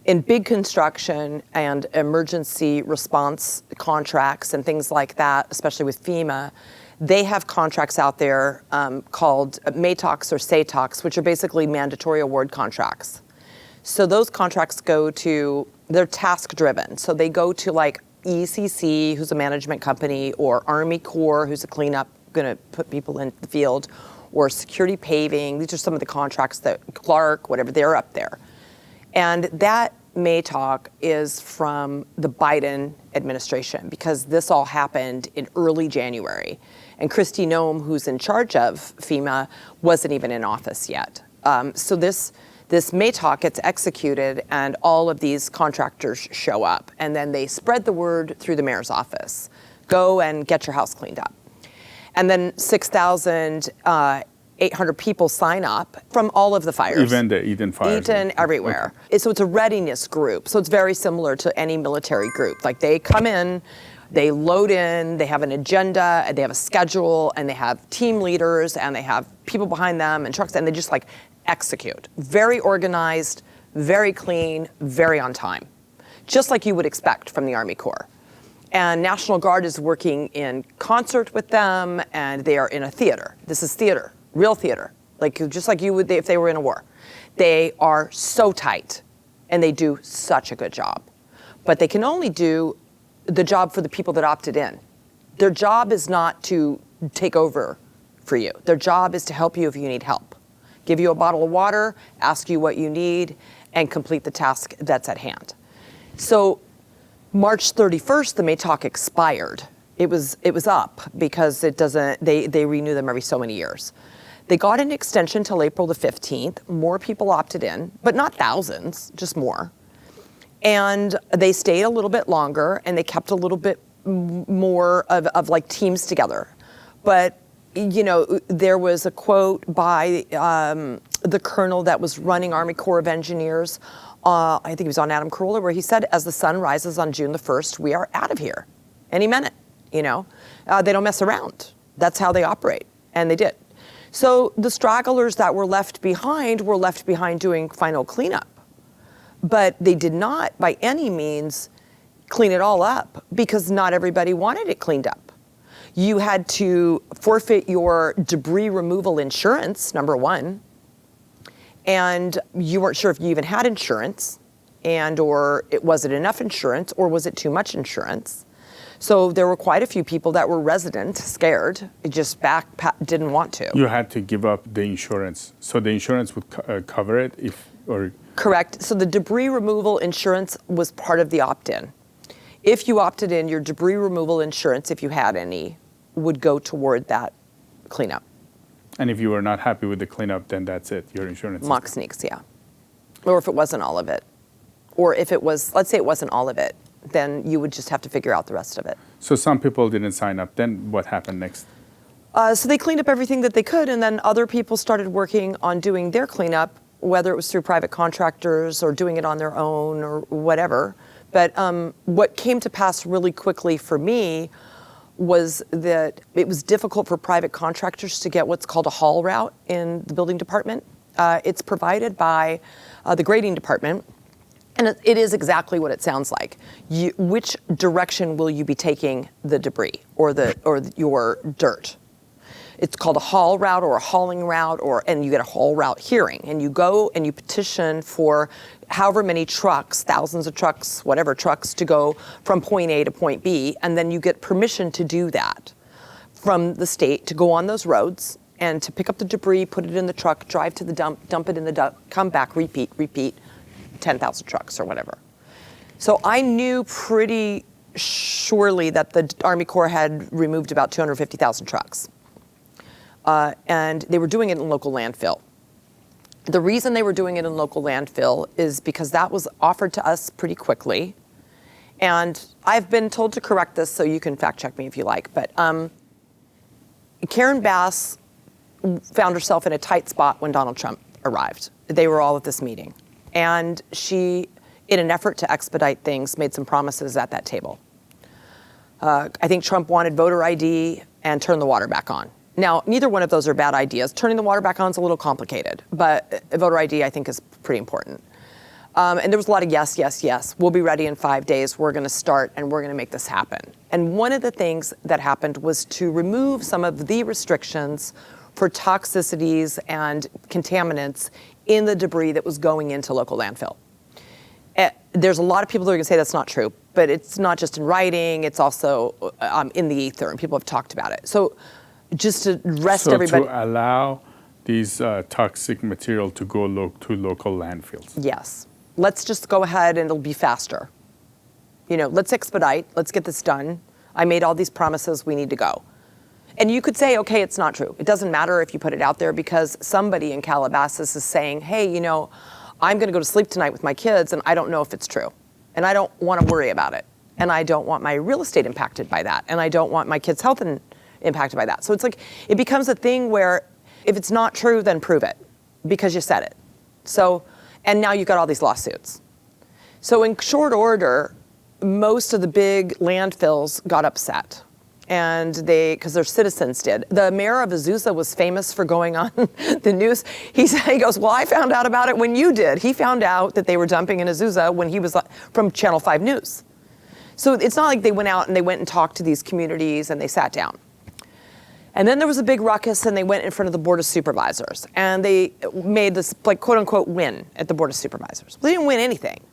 In big construction and emergency response contracts and things like that, especially with FEMA, they have contracts out there called MATOCs or SATOCs, which are basically mandatory award contracts. So those contracts they're task driven. So they go to like ECC, who's a management company, or Army Corps, who's a cleanup, gonna put people in the field, or security paving. These are some of the contracts that Clark, whatever, they're up there. And that MATOC is from the Biden administration, because this all happened in early January. And Kristi Noem, who's in charge of FEMA, wasn't even in office yet. So this MATOC gets executed, and all of these contractors show up. And then they spread the word through the mayor's office. Go and get your house cleaned up. And then 6,800 people sign up from all of the fires. Even the Eden fires. Eden, everywhere. Okay. So it's a readiness group. So it's very similar to any military group. Like they come in, they load in, they have an agenda, and they have a schedule, and they have team leaders, and they have people behind them and trucks, and they just like execute. Very organized, very clean, very on time. Just like you would expect from the Army Corps. And National Guard is working in concert with them, and they are in a theater. This is theater, real theater, just like you would if they were in a war. They are so tight, and they do such a good job. But they can only do the job for the people that opted in. Their job is not to take over for you. Their job is to help you if you need help. Give you a bottle of water, ask you what you need, and complete the task that's at hand. So March 31st, the MATOC expired. It was up because they renew them every so many years. They got an extension till April the 15th. More people opted in, but not thousands, just more. And they stayed a little bit longer, and they kept a little bit more of like teams together. But, there was a quote by the colonel that was running Army Corps of Engineers, I think he was on Adam Carolla, where he said, as the sun rises on June the 1st, we are out of here any minute, They don't mess around. That's how they operate, and they did. So the stragglers that were left behind doing final cleanup. But they did not, by any means, clean it all up, because not everybody wanted it cleaned up. You had to forfeit your debris removal insurance, number one, and you weren't sure if you even had insurance, or was it enough insurance, or was it too much insurance? So there were quite a few people that were resident, scared, just didn't want to. You had to give up the insurance, so the insurance would cover it Correct. So the debris removal insurance was part of the opt-in. If you opted in, your debris removal insurance, if you had any, would go toward that cleanup. And if you were not happy with the cleanup, then that's it, your insurance. Mock sneaks, yeah. Or if it wasn't all of it. Or if it was, let's say it wasn't all of it, then you would just have to figure out the rest of it. So some people didn't sign up. Then what happened next? So they cleaned up everything that they could, and then other people started working on doing their cleanup, whether it was through private contractors or doing it on their own or whatever. But what came to pass really quickly for me was that it was difficult for private contractors to get what's called a haul route in the building department. It's provided by the grading department, and it is exactly what it sounds like. Which direction will you be taking the debris or your dirt? It's called a haul route or a hauling route, and you get a haul route hearing, and you go and you petition for however many trucks, thousands of trucks, whatever trucks, to go from point A to point B, and then you get permission to do that from the state, to go on those roads and to pick up the debris, put it in the truck, drive to the dump it in the dump, come back, repeat, 10,000 trucks or whatever. So I knew pretty surely that the Army Corps had removed about 250,000 trucks. And they were doing it in local landfill. The reason they were doing it in local landfill is because that was offered to us pretty quickly. And I've been told to correct this, so you can fact check me if you like, but Karen Bass found herself in a tight spot when Donald Trump arrived. They were all at this meeting. And she, in an effort to expedite things, made some promises at that table. I think Trump wanted voter ID and turn the water back on. Now, neither one of those are bad ideas. Turning the water back on is a little complicated, but voter ID, I think, is pretty important. And there was a lot of yes, yes, yes. We'll be ready in 5 days. We're going to start and we're going to make this happen. And one of the things that happened was to remove some of the restrictions for toxicities and contaminants in the debris that was going into local landfill. There's a lot of people that are going to say that's not true, but it's not just in writing, it's also in the ether, and people have talked about it. So just to rest everybody. To allow these toxic material to go to local landfills. Yes. Let's just go ahead and it'll be faster. Let's expedite, let's get this done. I made all these promises, we need to go. And you could say, okay, it's not true. It doesn't matter if you put it out there because somebody in Calabasas is saying, hey, I'm going to go to sleep tonight with my kids and I don't know if it's true. And I don't want to worry about it. And I don't want my real estate impacted by that. And I don't want my kids' health impacted by that. So it's like, it becomes a thing where if it's not true, then prove it because you said it. So, and now you've got all these lawsuits. So in short order, most of the big landfills got upset. And because their citizens did. The mayor of Azusa was famous for going on the news. He goes, well, I found out about it when you did. He found out that they were dumping in Azusa when he was from Channel 5 News. So it's not like they went out and they went and talked to these communities and they sat down. And then there was a big ruckus and they went in front of the Board of Supervisors. And they made this, like, quote unquote, win at the Board of Supervisors. Well, they didn't win anything.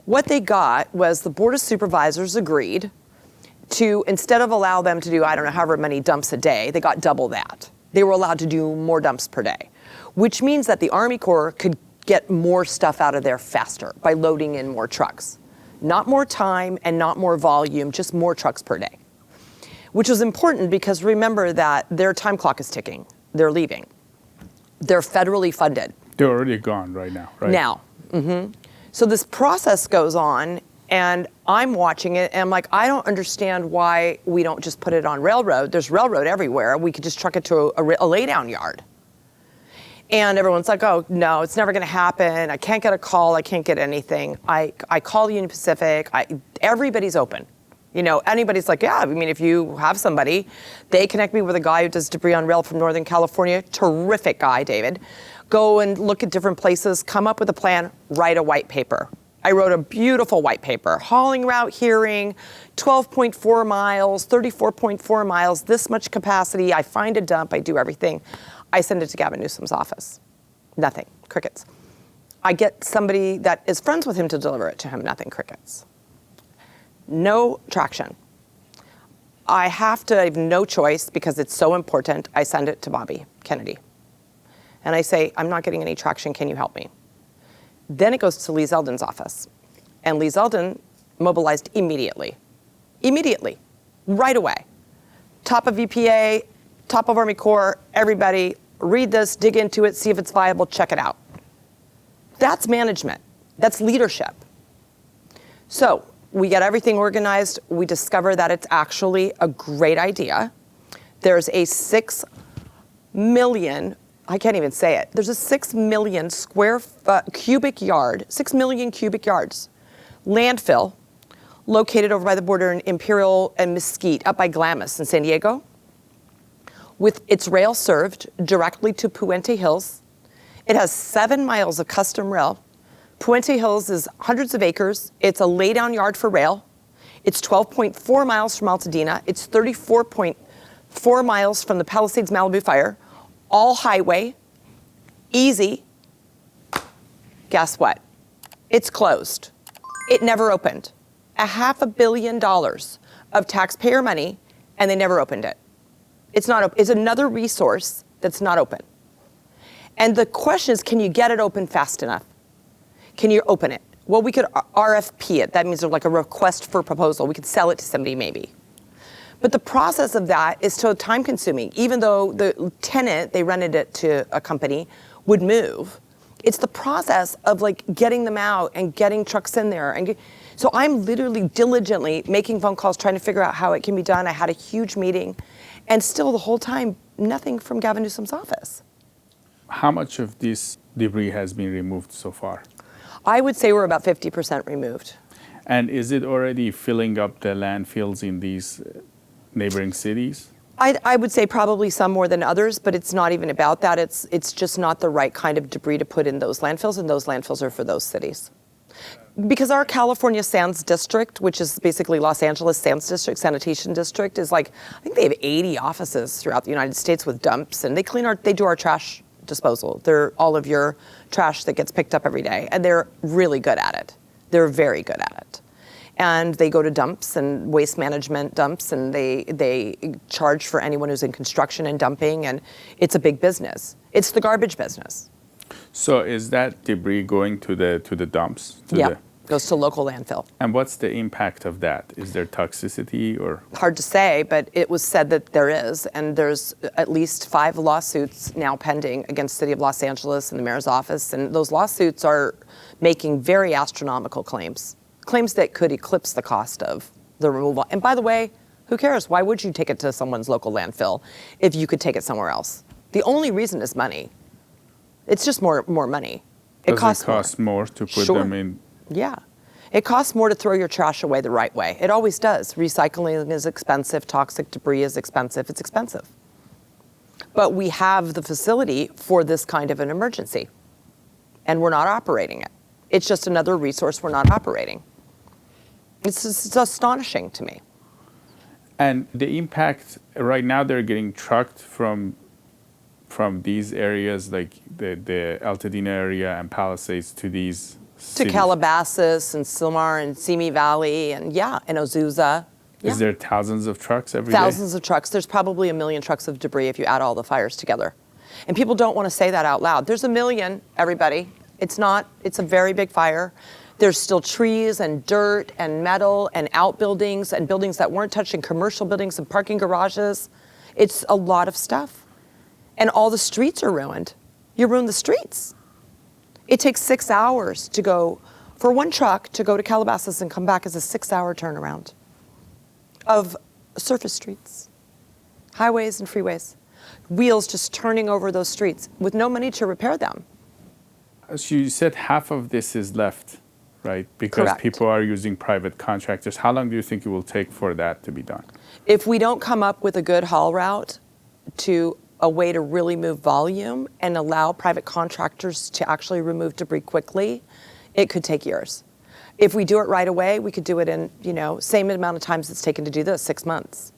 What they got was the Board of Supervisors agreed to, instead of allow them to do, I don't know, however many dumps a day, they got double that. They were allowed to do more dumps per day, which means that the Army Corps could get more stuff out of there faster by loading in more trucks. Not more time and not more volume, just more trucks per day, which was important because remember that their time clock is ticking. They're leaving. They're federally funded. They're already gone right now, right? Now. Mm-hmm. So this process goes on. And I'm watching it, and I'm like, I don't understand why we don't just put it on railroad. There's railroad everywhere. We could just truck it to a laydown yard. And everyone's like, oh, no, it's never going to happen. I can't get a call. I can't get anything. I call Union Pacific. Everybody's open. Anybody's like, yeah, I mean, if you have somebody, they connect me with a guy who does debris on rail from Northern California. Terrific guy, David. Go and look at different places, come up with a plan, write a white paper. I wrote a beautiful white paper, hauling route hearing, 12.4 miles, 34.4 miles, this much capacity. I find a dump, I do everything. I send it to Gavin Newsom's office. Nothing, crickets. I get somebody that is friends with him to deliver it to him, nothing, crickets. No traction. I have have no choice because it's so important. I send it to Bobby Kennedy. And I say, I'm not getting any traction, can you help me? Then it goes to Lee Zeldin's office. And Lee Zeldin mobilized immediately, right away. Top of EPA, top of Army Corps, everybody, read this, dig into it, see if it's viable, check it out. That's management. That's leadership. So we get everything organized. We discover that it's actually a great idea. There's a 6 million, I can't even say it. There's a 6 million cubic yard, 6 million cubic yards landfill located over by the border in Imperial and Mesquite, up by Glamis in San Diego, with its rail served directly to Puente Hills. It has 7 miles of custom rail. Puente Hills is hundreds of acres. It's a laydown yard for rail. It's 12.4 miles from Altadena. It's 34.4 miles from the Palisades Malibu fire. All highway, easy. Guess what? It's closed. It never opened. $500 million of taxpayer money, and they never opened it. It's not open. It's another resource that's not open. And the question is, can you get it open fast enough? Can you open it? Well, we could RFP it. That means there's like a request for proposal. We could sell it to somebody maybe. But the process of that is so time consuming. Even though the tenant, they rented it to a company, would move. It's the process of like getting them out and getting trucks in there. So I'm literally diligently making phone calls, trying to figure out how it can be done. I had a huge meeting, and still the whole time, nothing from Gavin Newsom's office. How much of this debris has been removed so far? I would say we're about 50% removed. And is it already filling up the landfills in these neighboring cities? I would say probably some more than others, but it's not even about that. It's just not the right kind of debris to put in those landfills, and those landfills are for those cities. Because our California Sands District, which is basically Los Angeles Sands District, Sanitation District, is like, I think they have 80 offices throughout the United States with dumps, and they do our trash disposal. They're all of your trash that gets picked up every day, and they're really good at it. They're very good at it. And they go to dumps and waste management dumps, and they charge for anyone who's in construction and dumping, and it's a big business. It's the garbage business. So is that debris going to the dumps? Yeah, goes to local landfill. And what's the impact of that? Is there toxicity or? Hard to say, but it was said that there is, and there's at least 5 lawsuits now pending against the City of Los Angeles and the mayor's office, and those lawsuits are making very astronomical claims that could eclipse the cost of the removal. And by the way, who cares? Why would you take it to someone's local landfill if you could take it somewhere else? The only reason is money. It's just more money. Does it cost more to put them in? Yeah. It costs more to throw your trash away the right way. It always does. Recycling is expensive. Toxic debris is expensive. It's expensive. But we have the facility for this kind of an emergency, and we're not operating it. It's just another resource we're not operating. It's astonishing to me. And the impact, right now they're getting trucked from these areas, like the Altadena area and Palisades, to these to Calabasas and Silmar and Simi Valley and and Azusa. Is there thousands of trucks every day? Thousands of trucks. There's probably 1 million trucks of debris if you add all the fires together. And people don't want to say that out loud. There's 1 million, everybody. It's not. It's a very big fire. There's still trees and dirt and metal and outbuildings and buildings that weren't touched, and commercial buildings and parking garages. It's a lot of stuff. And all the streets are ruined. You ruin the streets. It takes 6 hours to go, for one truck to go to Calabasas and come back is a 6-hour turnaround of surface streets, highways and freeways, wheels just turning over those streets with no money to repair them. As you said, half of this is left, right? Because Correct. people are using private contractors. How long do you think it will take for that to be done? If we don't come up with a good haul route to a way to really move volume and allow private contractors to actually remove debris quickly, it could take years. If we do it right away, we could do it in, same amount of times it's taken to do this, 6 months.